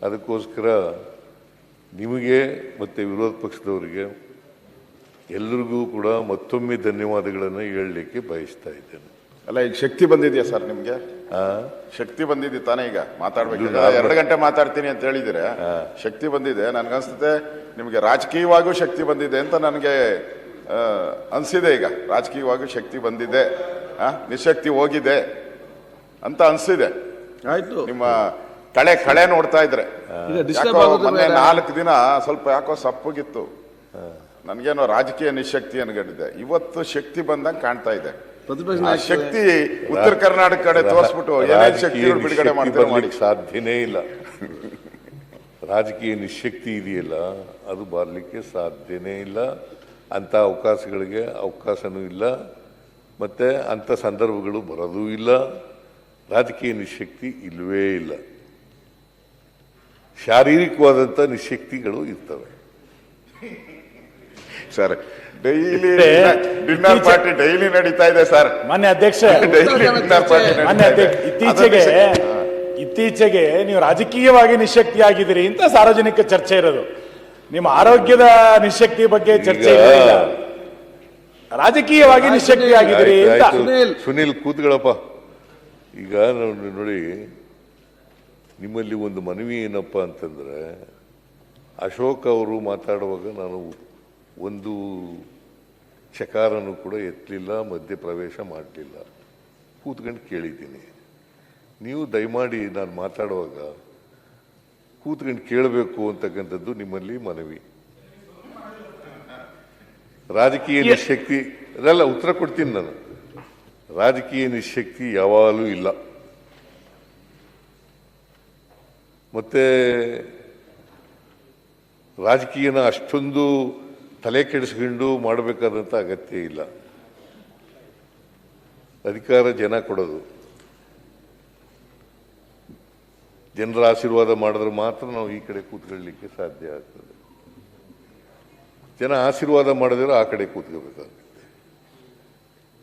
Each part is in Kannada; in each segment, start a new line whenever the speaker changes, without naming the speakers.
ಅದಕ್ಕೋಸ್ಕರ ನಿಮಗೆ ಮತ್ತು ವಿರೋಧ ಪಕ್ಷದವರಿಗೆ ಎಲ್ಲರಿಗೂ ಕೂಡ ಮತ್ತೊಮ್ಮೆ ಧನ್ಯವಾದಗಳನ್ನು ಹೇಳಲಿಕ್ಕೆ ಬಯಸ್ತಾ ಇದ್ದೇನೆ.
ಅಲ್ಲ, ಈಗ ಶಕ್ತಿ ಬಂದಿದೆಯಾ ಸರ್ ನಿಮ್ಗೆ? ಶಕ್ತಿ ಬಂದಿದೆ ತಾನೇ? ಈಗ ಮಾತಾಡ್ಬೇಕು. 2 ಗಂಟೆ ಮಾತಾಡ್ತೀನಿ ಅಂತ ಹೇಳಿದ್ರೆ ಶಕ್ತಿ ಬಂದಿದೆ. ನನ್ಗನ್ಸುತ್ತೆ ನಿಮ್ಗೆ ರಾಜಕೀಯವಾಗೂ ಶಕ್ತಿ ಬಂದಿದೆ ಅಂತ ನನಗೆ ಅನ್ಸಿದೆ. ಈಗ ರಾಜಕೀಯವಾಗೂ ಶಕ್ತಿ ಬಂದಿದೆ, ನಿಶಕ್ತಿ ಹೋಗಿದೆ ಅಂತ ಅನ್ಸಿದೆ.
ಆಯ್ತು,
ನಿಮ್ಮ ಕಳೆ ನೋಡ್ತಾ ಇದ್ರೆ. ಮೊನ್ನೆ 4 ದಿನ ಸ್ವಲ್ಪ ಯಾಕೋ ಸಪ್ಪಗಿತ್ತು, ನನ್ಗೇನೋ ರಾಜಕೀಯ ನಿಶಕ್ತಿ ಅನ್ಕೊಂಡಿದ್ದೆ. ಇವತ್ತು ಶಕ್ತಿ ಬಂದಂಗೆ ಕಾಣ್ತಾ ಇದೆ. ಶಕ್ತಿ ಉತ್ತರ ಕರ್ನಾಟಕ ಕಡೆ ತೋರಿಸ್ಬಿಟ್ಟು ಏನೇನು ಶಕ್ತಿ ಬಿಡುಗಡೆ ಮಾಡ್ತಾರೆ
ಸಾಧ್ಯನೇ ಇಲ್ಲ. ರಾಜಕೀಯ ನಿಶಕ್ತಿ ಇದೆಯಲ್ಲ, ಅದು ಬರಲಿಕ್ಕೆ ಸಾಧ್ಯನೇ ಇಲ್ಲ. ಅಂಥ ಅವಕಾಶಗಳಿಗೆ ಅವಕಾಶನೂ ಇಲ್ಲ, ಮತ್ತು ಅಂಥ ಸಂದರ್ಭಗಳು ಬರೋದೂ ಇಲ್ಲ. ರಾಜಕೀಯ ನಿಶಕ್ತಿ ಇಲ್ಲವೇ ಇಲ್ಲ. ಶಾರೀರಿಕವಾದಂಥ ನಿಶಕ್ತಿಗಳು ಇರ್ತವೆ sir.
Daily dinner party daily ನಡೀತಾ ಇದೆ ಸರ್.
ಮಾನ್ಯ ಅಧ್ಯಕ್ಷ, ಇತ್ತೀಚೆಗೆ ನೀವು ರಾಜಕೀಯವಾಗಿ ನಿಶಕ್ತಿಯಾಗಿದ್ದೀರಿ ಅಂತ ಸಾರ್ವಜನಿಕ ಚರ್ಚೆ ಇರೋದು. ನಿಮ್ಮ ಆರೋಗ್ಯದ ನಿಶಕ್ತಿ ಬಗ್ಗೆ ಚರ್ಚೆ ಇಲ್ಲ, ರಾಜಕೀಯವಾಗಿ ನಿಶಕ್ತಿಯಾಗಿದ್ದೀರಿ ಅಂತ.
ಸುನೀಲ್ ಕೂತ್ಗಳಪ್ಪ. ಈಗ ನೋಡಿ, ನಿಮ್ಮಲ್ಲಿ ಒಂದು ಮನವಿ ಏನಪ್ಪ ಅಂತಂದ್ರೆ, ಅಶೋಕ್ ಅವರು ಮಾತಾಡುವಾಗ ನಾನು ಒಂದು ಚಕಾರನು ಕೂಡ ಎತ್ತಲಿಲ್ಲ, ಮಧ್ಯ ಪ್ರವೇಶ ಮಾಡಲಿಲ್ಲ, ಕೂತ್ಕೊಂಡು ಕೇಳಿದ್ದೀನಿ. ನೀವು ದಯಮಾಡಿ ನಾನು ಮಾತಾಡುವಾಗ ಕೂತ್ಕೊಂಡು ಕೇಳಬೇಕು ಅಂತಕ್ಕಂಥದ್ದು ನಿಮ್ಮಲ್ಲಿ ಮನವಿ. ರಾಜಕೀಯ ನಿಶಕ್ತಿ ಅದೆಲ್ಲ ಉತ್ತರ ಕೊಡ್ತೀನಿ ನಾನು. ರಾಜಕೀಯ ನಿಶಕ್ತಿ ಯಾವಾಗಲೂ ಇಲ್ಲ. ಮತ್ತೆ ರಾಜಕೀಯನ ಅಷ್ಟೊಂದು ತಲೆ ಕೆಡಿಸ್ಕೊಂಡು ಮಾಡಬೇಕಾದಂಥ ಅಗತ್ಯ ಇಲ್ಲ. ಅಧಿಕಾರ ಜನ ಕೊಡೋದು, ಜನರ ಆಶೀರ್ವಾದ ಮಾಡಿದ್ರೆ ಮಾತ್ರ ನಾವು ಈ ಕಡೆ ಕೂತ್ಕೊಳ್ಳಲಿಕ್ಕೆ ಸಾಧ್ಯ ಆಗ್ತದೆ. ಜನ ಆಶೀರ್ವಾದ ಮಾಡಿದ್ರೆ ಆ ಕಡೆ ಕೂತ್ಕೋಬೇಕಾಗುತ್ತೆ.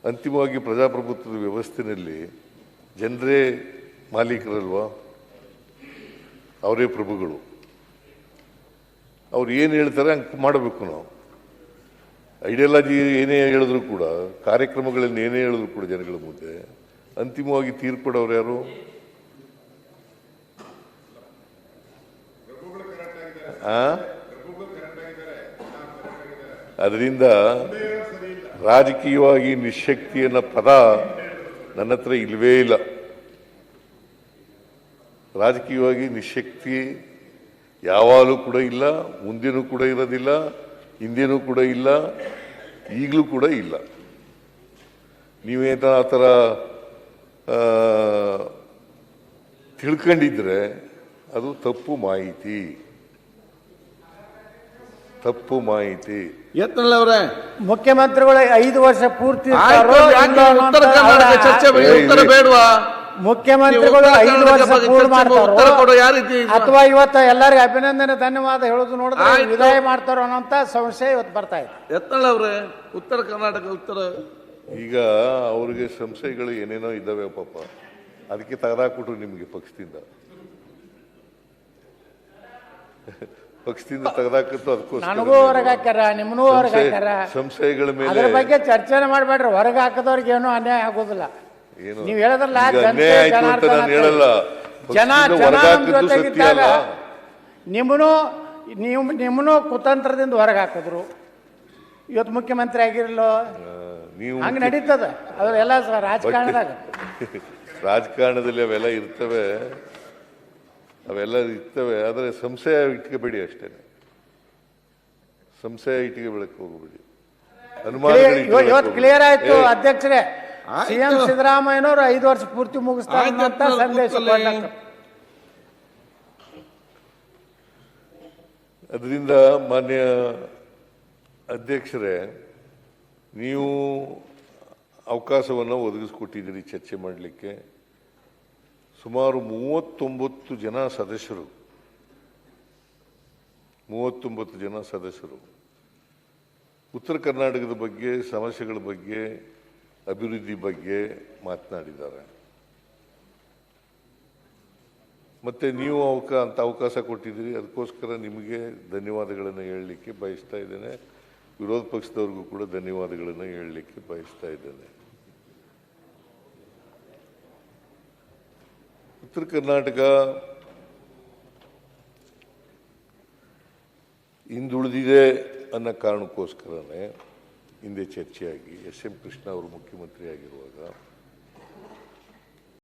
ಅಂತಿಮವಾಗಿ ಪ್ರಜಾಪ್ರಭುತ್ವದ ವ್ಯವಸ್ಥೆಯಲ್ಲಿ ಜನರೇ ಮಾಲೀಕರಲ್ವಾ, ಅವರೇ ಪ್ರಭುಗಳು. ಅವ್ರು ಏನು ಹೇಳ್ತಾರೆ ಹಂಗೆ ಮಾಡಬೇಕು. ನಾವು ಐಡಿಯಾಲಜಿ ಏನೇ ಹೇಳಿದ್ರು ಕೂಡ, ಕಾರ್ಯಕ್ರಮಗಳನ್ನು ಏನೇ ಹೇಳಿದ್ರು ಕೂಡ ಜನಗಳ ಮುಂದೆ ಅಂತಿಮವಾಗಿ ತೀರ್ಪಡೋರು ಯಾರು? ಅದರಿಂದ ರಾಜಕೀಯವಾಗಿ ನಿಶಕ್ತಿ ಅನ್ನೋ ಪದ ನನ್ನ ಹತ್ರ ಇಲ್ಲವೇ ಇಲ್ಲ. ರಾಜಕೀಯವಾಗಿ ನಿಶಕ್ತಿ ಯಾವಾಗಲೂ ಕೂಡ ಇಲ್ಲ, ಮುಂದೇನೂ ಕೂಡ ಇರೋದಿಲ್ಲ, ಹಿಂದೇನೂ ಕೂಡ ಇಲ್ಲ, ಈಗಲೂ ಕೂಡ ಇಲ್ಲ. ನೀವೇನ ಆ ಥರ ತಿಳ್ಕೊಂಡಿದ್ರೆ ಅದು ತಪ್ಪು ಮಾಹಿತಿ.
ಯತ್ನಳ್ಳಿ
ಮುಖ್ಯಮಂತ್ರಿಗಳು 5 ವರ್ಷ ಪೂರ್ತಿ
ಚರ್ಚೆ ಉತ್ತರ ಬೇಡವಾ?
ಮುಖ್ಯಮಂತ್ರಿಗಳು 5 ವರ್ಷ ಪೂರ್ಣ ಮಾಡ್ತಾರೋ ಅಥವಾ ಇವತ್ತು ಎಲ್ಲರಿಗೂ ಅಭಿನಂದನೆ ಧನ್ಯವಾದ ಹೇಳೋದು ನೋಡಿದ್ರೆ ವಿದಾಯ ಮಾಡ್ತಾರೋ ಅನ್ನೋಂಥ ಸಂಶಯ ಇವತ್ತು ಬರ್ತಾ ಇದೆ.
ಯತ್ನಾಳ್ ಅವರೇ, ಉತ್ತರ ಕರ್ನಾಟಕ ಉತ್ತರ
ಈಗ ಅವ್ರಿಗೆ ಸಂಶಯಗಳು ಏನೇನೋ ಇದ್ದಾವೆ ಪಾಪ, ಅದಕ್ಕೆ ತೆಗೆದಾಕ್ಬಿಟ್ರು ನಿಮಗೆ ಪಕ್ಷದಿಂದ ತೆಗೆದಾಕತ್ತು. ಅದಕ್ಕೋಸ್ಕರ
ನನಗೂ ಹೊರಗೆ ಹಾಕ್ಯಾರ, ನಿಮ್ಮನ್ನೂ ಹೊರಗೆ ಹಾಕ್ಯಾರ.
ಸಂಶಯಗಳ ಮೇಲೆ
ಅದ್ರ ಬಗ್ಗೆ ಚರ್ಚೆನೆ ಮಾಡಬೇಡ್ರಿ. ಹೊರಗೆ ಹಾಕದವ್ರಿಗೆ ಏನೂ ಅನ್ಯಾಯ ಆಗೋದಿಲ್ಲ. ನೀವು ಹೇಳಿದ್ರಲ್ಲ, ಜೊತೆಗಿದ್ದಾಗ ನಿಮ್ಮನ್ನು ಕುತಂತ್ರದಿಂದ ಹೊರಗೆ ಹಾಕಿದ್ರು. ಇವತ್ತು ಮುಖ್ಯಮಂತ್ರಿ ಆಗಿರಲ್ಲೋ, ಹಂಗೆ ನಡೀತದ. ಅವೆಲ್ಲ
ರಾಜಕಾರಣದಲ್ಲಿ ಅವೆಲ್ಲ ಇರ್ತವೆ, ಆದರೆ ಸಂಶಯ ಇಟ್ಕೋಬೇಡಿ ಅಷ್ಟೇ. ಸಂಶಯ ಇಟ್ಕೋಬೇಡಕ್ಕೆ ಹೋಗಬೇಡಿ.
ಇವತ್ತು ಕ್ಲಿಯರ್ ಆಯ್ತು ಅಧ್ಯಕ್ಷರೇ. ಸಿಎಂ ಸಿದ್ದರಾಮಯ್ಯನವರು 5 ವರ್ಷ ಪೂರ್ತಿ ಮುಗಿಸ್ತಾರೆ ಅಂತ ಸಂದೇಶ.
ಅದರಿಂದ ಮಾನ್ಯ ಅಧ್ಯಕ್ಷರೇ, ನೀವು ಅವಕಾಶವನ್ನು ಒದಗಿಸ್ಕೊಟ್ಟಿದ್ದೀರಿ ಚರ್ಚೆ ಮಾಡಲಿಕ್ಕೆ. ಸುಮಾರು 39 ಜನ ಸದಸ್ಯರು, 39 ಜನ ಸದಸ್ಯರು ಉತ್ತರ ಕರ್ನಾಟಕದ ಬಗ್ಗೆ, ಸಮಸ್ಯೆಗಳ ಬಗ್ಗೆ, ಅಭಿವೃದ್ಧಿ ಬಗ್ಗೆ ಮಾತನಾಡಿದ್ದಾರೆ. ಮತ್ತು ನೀವು ಅಂತ ಅವಕಾಶ ಕೊಟ್ಟಿದ್ದೀರಿ, ಅದಕ್ಕೋಸ್ಕರ ನಿಮಗೆ ಧನ್ಯವಾದಗಳನ್ನು ಹೇಳಲಿಕ್ಕೆ ಬಯಸ್ತಾ ಇದ್ದೇನೆ. ವಿರೋಧ ಪಕ್ಷದವ್ರಿಗೂ ಕೂಡ ಧನ್ಯವಾದಗಳನ್ನು ಹೇಳಲಿಕ್ಕೆ ಬಯಸ್ತಾ ಇದ್ದೇನೆ. ಉತ್ತರ ಕರ್ನಾಟಕ ಹಿಂದುಳಿದಿದೆ ಅನ್ನೋ ಕಾರಣಕ್ಕೋಸ್ಕರನೇ ಹಿಂದೆ ಚರ್ಚೆಯಾಗಿ ಎಸ್ ಎಂ ಕೃಷ್ಣ ಅವರು ಮುಖ್ಯಮಂತ್ರಿ ಆಗಿರುವಾಗ